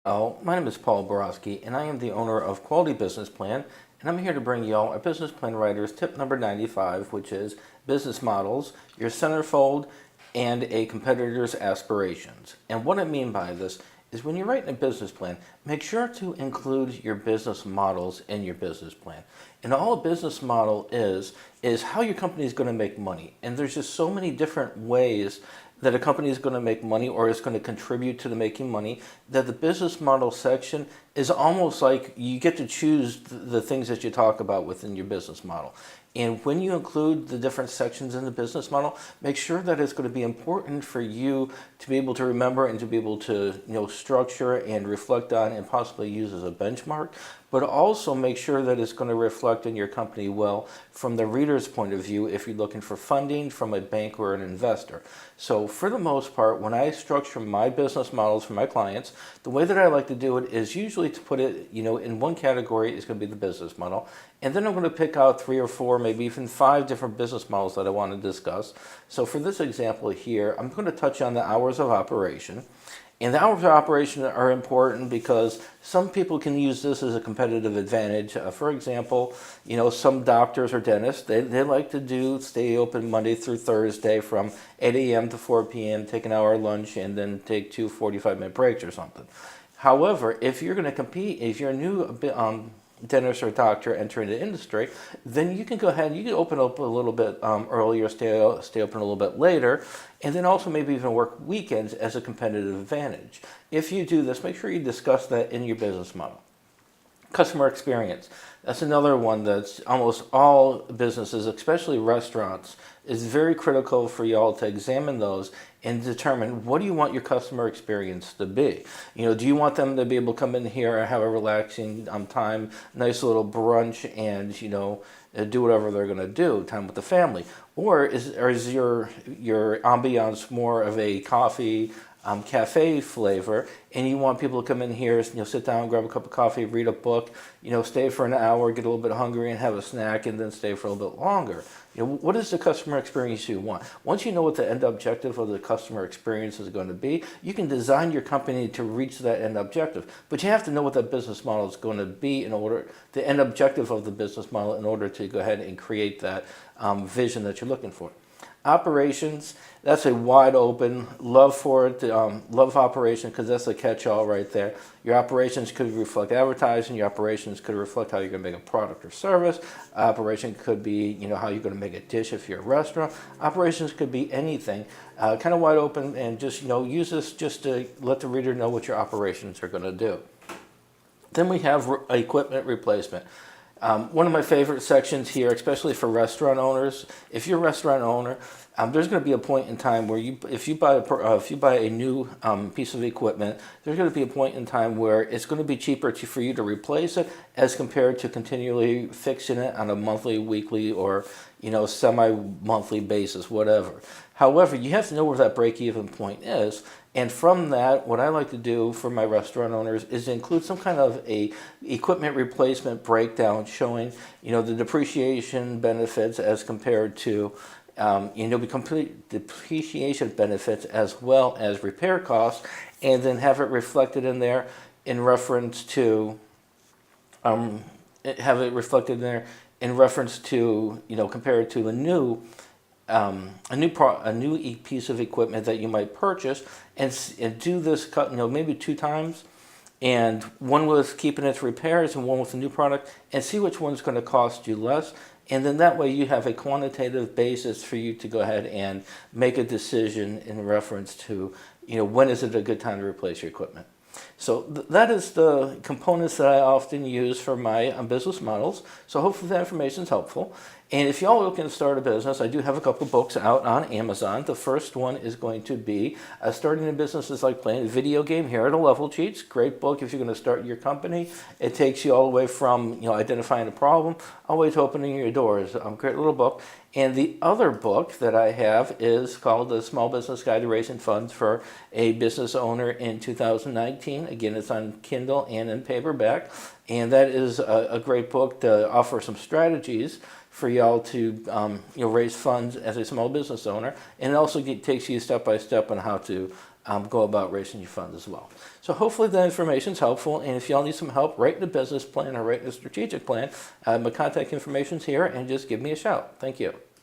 Oh, my name is Paul Borowski, and I am the owner of Quality Business Plan, and I'm here to bring y'all our Business Plan Writer's tip number 95, which is business models, your centerfold, and a competitor's aspirations. And what I mean by this is when you're writing a business plan, make sure to include your business models in your business plan. And all a business model is how your company is going to make money. And there's just so many different ways that a company is going to make money or is going to contribute to the making money, that the business model section is almost like you get to choose the things that you talk about within your business model. And when you include the different sections in the business model, make sure that it's going to be important for you to be able to remember and to be able to structure and reflect on and possibly use as a benchmark, but also make sure that it's going to reflect in your company well from the reader's point of view if you're looking for funding from a bank or an investor. So for the most part, when I structure my business models for my clients, the way that I like to do it is usually to put it, in one category is going to be the business model. And then I'm going to pick out 3 or 4, maybe even 5 different business models that I want to discuss. So for this example here, I'm going to touch on the hours of operation. And the hours of operation are important because some people can use this as a competitive advantage. For example, some doctors or dentists, they like to stay open Monday through Thursday from 8 a.m. to 4 p.m., take an hour lunch, and then take 2 45-minute breaks or something. However, if you're going to compete, if you're a new dentist or doctor entering the industry, then you can go ahead and you can open up a little bit earlier, stay open a little bit later, and then also maybe even work weekends as a competitive advantage. If you do this, make sure you discuss that in your business model. Customer experience. That's another one that's almost all businesses, especially restaurants, is very critical for y'all to examine those and determine what do you want your customer experience to be. Do you want them to be able to come in here and have a relaxing time, nice little brunch, and do whatever they're going to do, time with the family, or is your ambiance more of a coffee cafe flavor, and you want people to come in here, sit down, grab a cup of coffee, read a book, stay for an hour, get a little bit hungry and have a snack, and then stay for a little bit longer. What is the customer experience you want? Once you know what the end objective of the customer experience is going to be, you can design your company to reach that end objective. But you have to know what that business model is going to be the end objective of the business model in order to go ahead and create that vision that you're looking for. Operations, that's a wide open, love for it, love operation, because that's a catch-all right there. Your operations could reflect advertising, your operations could reflect how you're going to make a product or service, operation could be how you're going to make a dish if you're a restaurant, operations could be anything, kind of wide open, and just use this just to let the reader know what your operations are going to do. Then we have equipment replacement. One of my favorite sections here, especially for restaurant owners, if you're a restaurant owner, there's going to be a point in time where if you buy a new piece of equipment, there's going to be a point in time where it's going to be cheaper for you to replace it as compared to continually fixing it on a monthly, weekly, or semi-monthly basis, whatever. However, you have to know where that break-even point is. And from that, what I like to do for my restaurant owners is include some kind of a equipment replacement breakdown showing, the depreciation benefits as compared to, complete depreciation benefits as well as repair costs, and then have it reflected in there in reference to, compared to a new piece of equipment that you might purchase, and do this cut, maybe 2 times, and one with keeping its repairs and one with a new product, and see which one's going to cost you less. And then that way you have a quantitative basis for you to go ahead and make a decision in reference to, when is it a good time to replace your equipment. So that is the components that I often use for my business models. So hopefully that information is helpful. And if y'all are looking to start a business, I do have a couple books out on Amazon. The first one is going to be Starting a Business is Like Playing a Video Game. Here are the level cheats. Great book if you're going to start your company. It takes you all the way from identifying a problem all the way to opening your doors. Great little book. And the other book that I have is called The Small Business Guide to Raising Funds for a Business Owner in 2019. Again, it's on Kindle and in paperback. And that is a great book to offer some strategies for y'all to raise funds as a small business owner, and it also takes you step by step on how to go about raising your funds as well. So hopefully that information is helpful, and if y'all need some help writing a business plan or writing a strategic plan, my contact information is here, and just give me a shout. Thank you.